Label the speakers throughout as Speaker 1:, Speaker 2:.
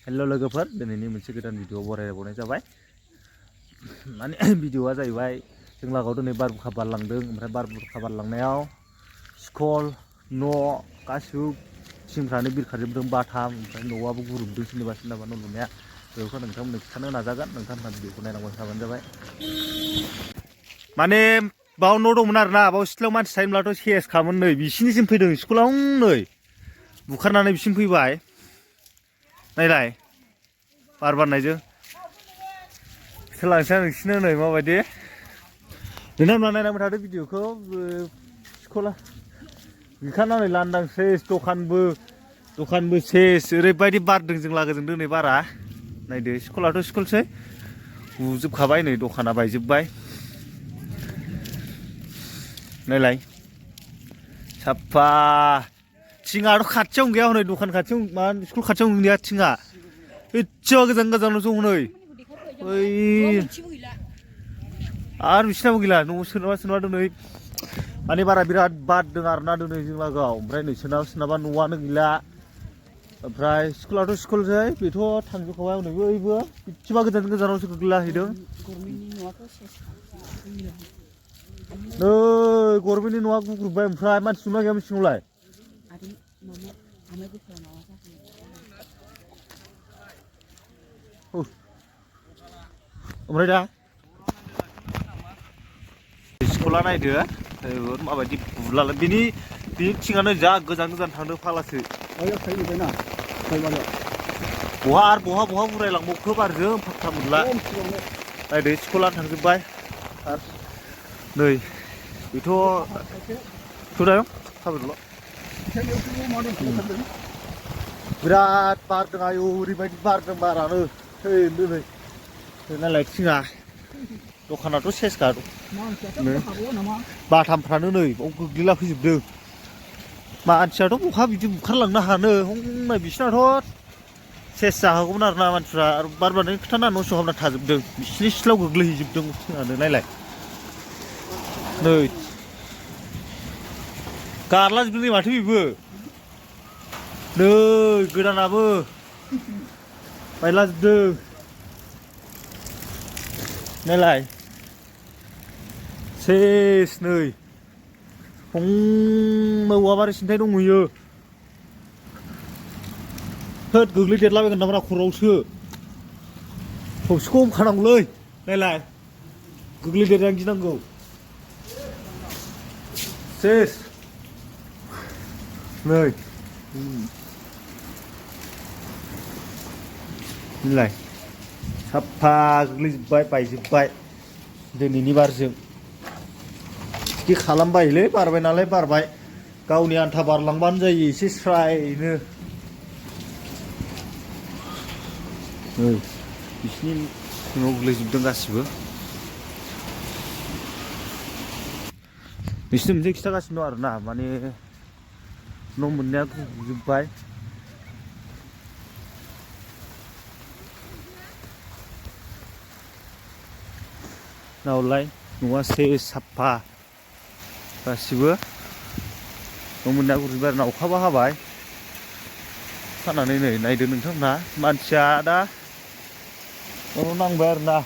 Speaker 1: हेल' लोगोफोर दिनैनि मोनसे गोदान भिडिअ बरायबावनाय जाबाय माने भिडिअआ जाहैबाय जों लागोआव दिनै बारहुंखा बारलांदों ओमफ्राय बारहुंखा बारलांनायाव स्कुल न' गासिबो थिंफ्रानो बिरखारजोबदों बाथाम ओमफ्राय न'आबो गुरुबदों सोरनिबा सोरनाबा न' लुनाया बेखौ नोंथांमोननो खिन्थानो नाजागोन नोंथांमोना भिडिअखौ नायलांबाय थाबानो जाबाय माने बाव न' दंमोन आरोना बाव सिथ्लायाव मानसि थायोब्लाथ' सेसखामोन नै बिसिनिसिम फैदों स्कुलाव नै बुखारनानै बिसिम फैबाय नायलाय बार बारनायजों सोलांसै नोंसिनो नै माबायदि नोंथांमोना नायलांबाय थादो भिडिअखौ स्कुला बिखारनानै लांदां सेस दखानबो सेस ओरैबायदि बारदों जों लागोजों दिनै बारा नायदो स्कुलाथ' स्कुलसै गुजोबखाबाय नै दखाना बायजोब्बाय नायलाय साफा थिङाथ' खाथियावनो गैया हनै दखान खाथियाव मा स्कुल खाथियावनो गैया थिङा एसेबा गोजान गोजानावसो हनै ओइ आरो बिसिनाबो गैला न'आव सोरनाबा दिनै माने बारा बिराद बारदों आरोना दिनै जों लागोआव ओमफ्राय नै सोरनाबा न'आनो गैला ओमफ्राय स्कुलाथ' स्कुलसै बेथ' थांजोबखाबाय हनै बैबो एसेबा गोजानावसो गोग्लैलाहैदों नै गरमेन्टनि न'आ गुग्रुबबाय ओमफ्राय मानसि दंना गैया मिथिगौलाय ओमफ्राय दा स्कुला नायदो माबायदि बुलाला बिनि थिङानो जा गोजान थांदों फालासो बहा उरायलांबावखो बारजों फात्ता मोनला नायदो स्कुला थांजोब्बाय आरो नै बेथ' थुदाय थाबायल' बिराद बारदों आयौ ओरैबायदि बारदों बारानो नै नायलाय थिङा दखानाथ' सेसखा बाथामफ्रानो नै बाव गोग्लैला फैजोबदों मानसियाथ' बहा बिदि बुखारलांनो हानो हनै बिसिनाथ' सेस जाहोगौमोन आरोना मानसिफ्रा आरो बार बारनायनि खोथा ना न' सिङाव हाबना थाजोबदों बिसिनि सिथ्लायाव गोग्लैहैजोबदों थिङानो नायलाय नै गारलाजोबदों नै माथो बेबो नै गोदानाबो बायलाजोबदों नायलाय सेस नै औवाबारि सिन्थाय दंहैयो होद गोग्लैदेरलाबायगोन नामा खर'आवसो थबसिखौ हमखानांगौलै नायलाय गोग्लैदेरजानो गिनांगौ सेस नै नायलाय साफा गोग्लैजोब्बाय बायजोब्बाय दिनैनि बारजों बिदि खालामबायलै बारबाय नालाय बारबाय गावनि आन्था बारलांबानो जायो एसे स्रायनो नै बिसिनि सिङाव गोग्लैजोबदों गासिबो बिसोरनो मोनसे खिथागासिनो दं आरोना माने न' मोननाया गुजोब्बाय नावलाय न'आ सेस साफा गासिबो न' मोननाया गुजोब्बाय आरोना अखाबो हाबाय हानानै नै नायदो नोंथांमोनहा मानसिया दा खर' नांबाय आरोना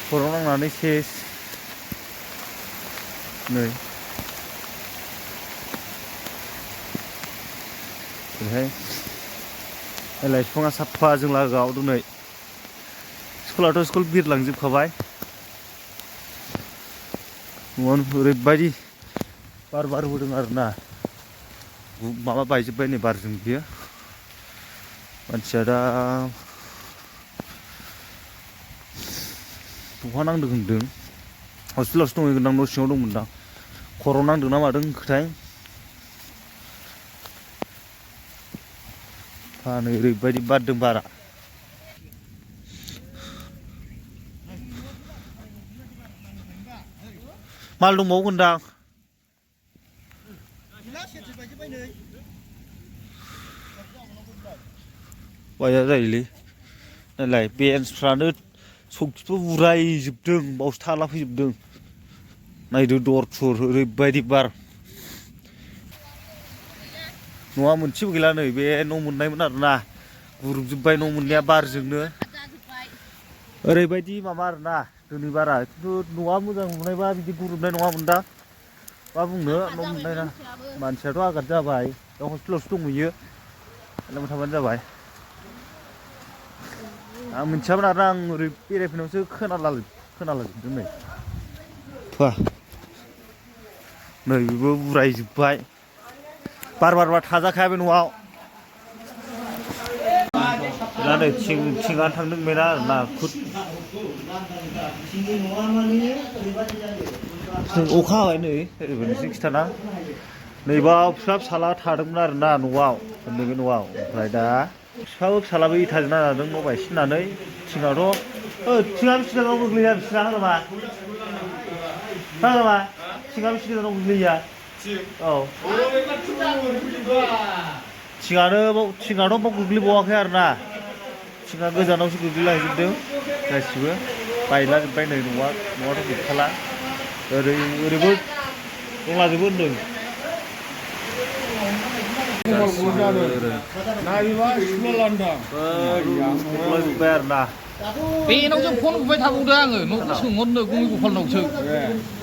Speaker 1: खर' नांनानै सेस नै ओरैहाय नायलाय बिफाङा साफा जों लागोआव दिनै स्कुलाथ' स्कुल बिरलांजोबखाबाय न'आनो ओरैबायदि बार बारबोदों आरोना माबा बायजोब्बाय नै बारजों बियो मानसिया दा बहा नांदों होनदों हस्पिटालावसो दंहैगोनदां न' सिङाव दंमोनदां खर' नांदों ना मादों खोथाय फानो ओरैबायदि बारदों बारा माल दंबावोगोनदां बाया जायोलै नायलाय बेन्सफ्रानो सौखिबो उरायजोबदों बावसो थाला फैजोबदों नायदो दर थुर ओरैबायदि बार न'आ मोनसेबो गैला नै बे न' मोननायमोन आरोना गुरुबजोब्बाय न' मोननाया बारजोंनो ओरैबायदि माबा आरोना दिनै बारा खिन्थु न'आ मोजां नुनायबा बिदि गुरुबनाय नङामोन दा मा बुंनो न' मोननाय ना मानसियाथ' आघात जाबाय दा हस्पिटालावसो दंहैयो लामा थाबानो जाबाय आं मिथियामोन आरोना आं ओरै बेरायफैनायावसो खोनालाजोबदों नै फुवा नै बेबो उरायजोब्बाय बार बारबा थाजाखाया बे न'आव दा नै थिङानो थांदों बेना आरोना खुद अखा हाबाय नै ओरैबायदि खिथाना नैबाव फिसाला थादोंमोन आरोना न'आव नैबे न'आव ओमफ्राय दा फिफाबो फिसालाबो इथाजों नांजादों न' बायसिननानै थिङाथ' थिङा बेसे गोजानाव गोग्लैया बिसिना होनोबा थिङा बेसे गोजानाव गोग्लैया औ थिङाथ' बाव गोग्लैबावाखै आरोना थिङा गोजानावसो गोग्लैलांजोबदों गासिबो बायलाजोब्बाय नै न'आथ' गैखाला ओरैबो दंलाजोबो होनदों जोब्बाय आरोना
Speaker 2: बेनावसो फन बुबाय थाबावदों आङो न'खौ सोंहरनो गंनै गपालनावसो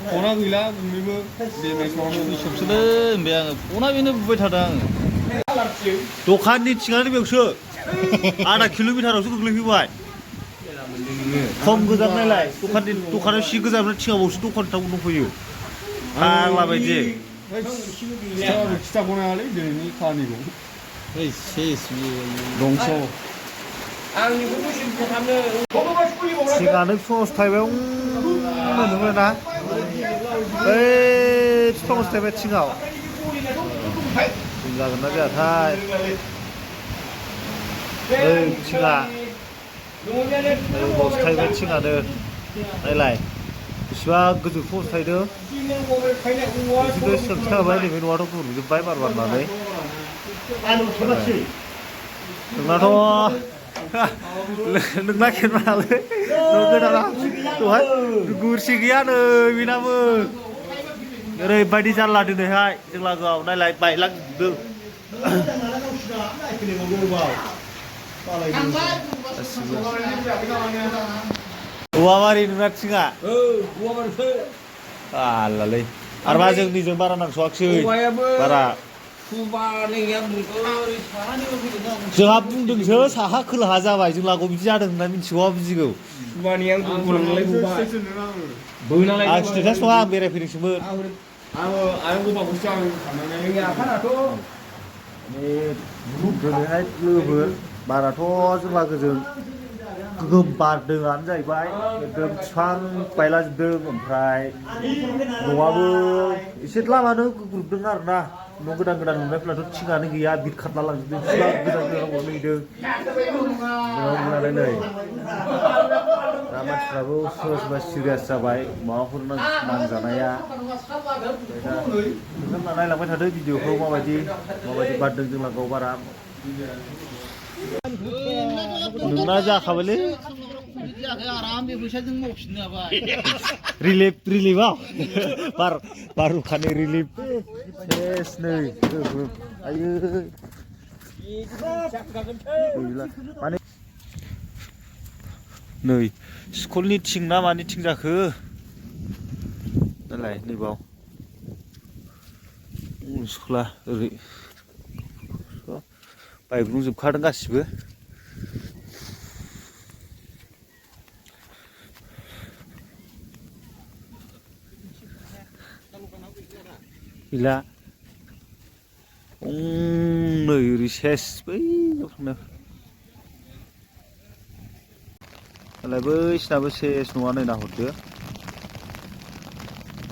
Speaker 3: फना गैला गंनैबो
Speaker 2: बिसोबसोलै होनबाय आङो फना बेनो बुबाय थादों आङो
Speaker 1: दखाननि थिङानो बेयावसो आधा किल'मिटारावसो गोग्लैफैबाय खम गोजान नायलाय दखानाव सि गोजान थिङाबावसो दखान दंफैयो फाग्ला बायदि
Speaker 3: खिथाखौनो हायालै दिनैनि खामानिखौ
Speaker 1: दंस' थिङानो फुङावसो थायबाय मोनोमोन ना बै बिफाङावसो थायबाय थिङाव जागोन ना जायाथाय ओइ थिङा बावसो थायबाय थिङानो नायलाय बेसेबा गोजौ फुङावसो थायदों बिदिनो सोंखिन्थाबाय नैबे न'आथ' गुरुजोब्बाय बार बारनानै नोंना खेबनालै न' गोदाना दहाय गुरसि गैया नै बेनाबो ओरैबायदि जारला दिनैहाय जों लागोआव नायलाय बायलांजोबदों औवाबारि नोंना थिङा आलालै आरो मा जोंनिजों बारा नांस'वाखिसै बारा जोंहा बुंदोंसो साहा खोलाहा जाबाय जों लागोआव बिदि जादों होनना मिथिगौ बुजिगौ आं स्टेटास नङा आं बेरायफैदोंसोमोन दिनैहाय लोगोफोर बाराथ' जों लागोजों गोगोम बारदोंआनो जाहैबाय एकदम बिफां बायलाजोबदों ओमफ्राय न'आबो एसे लामानो गोग्रुबदों आरोना न' गोदान लुनायफोराथ' थिङानो गैया बिरखारला लांजोबदों बिसिबां गोजानाव गोलैदों नै दा मानसिफ्राबो सोरबा सिरियास जाबाय माबाफोर नांजानाया दा नोंथांमोना नायलांबाय थादो भिडिअखौ माबायदि बारदों जों लागोआव बारा नोंना जाखाबायलै रिलिफआव बारहुंखानि रिलिफ सेस नै आयै माने नै स्कुलनि थिं ना मानि थिं जाखो नालाय नैबाव स्कुला ओरै बायग्लुंजोबखादों गासिबो गैला नै ओरै सेस बैयाव थांनो दालाय बैसिनाबो सेस नङा नै नाहरदो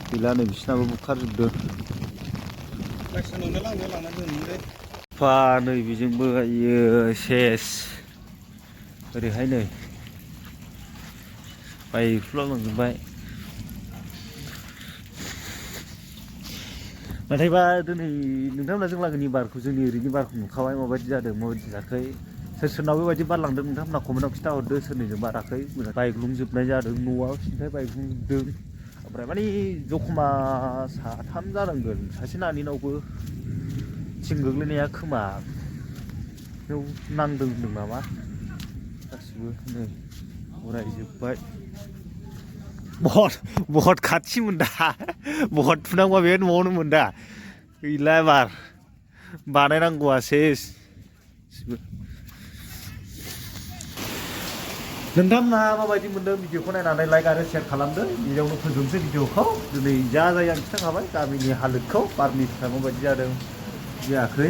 Speaker 1: गैला नै बिसिनाबो बुखारजोबदों फा नै बेजोंबो आयो सेस ओरैहाय नै बायफ्रुलांजोब्बाय नाथायबा दिनै नोंथांमोना जों लागोनि बारखौ जोंनि ओरैनि बारखौ नुखाबाय माबायदि जादों माबायदि जायाखै सोरनाव बेबायदि बारलांदों नोंथांमोना कमेन्टआव खिन्थाहरदो सोरनिजों बाराखै बायग्लुंजोबनाय जादों न'आव सिन्थाय बायग्लुंजोबदों ओमफ्राय माने जखमा साथाम जानांगोन सासे नानिनावबो थिं गोग्लैनाया खोमा बेयाव नांदों होनदों नामा गासिबो नै उरायजोब्बाय बहुत खाथिमोन दा बहुत थुनांगौबा बे न'आवनोमोन दा गैला एबार बानायनांगौआ सेस नोंथांमोनहा माबायदि मोन्दों भिडिअखौ नायनानै लाइक आरो शेयार खालामदो बेयावनो फोजोबनोसै भिडिअखौ दिनै जा जायो आं खिन्थाखाबाय गामिनि हालोदखौ बारनि थाखाय माबायदि जादों जायाखै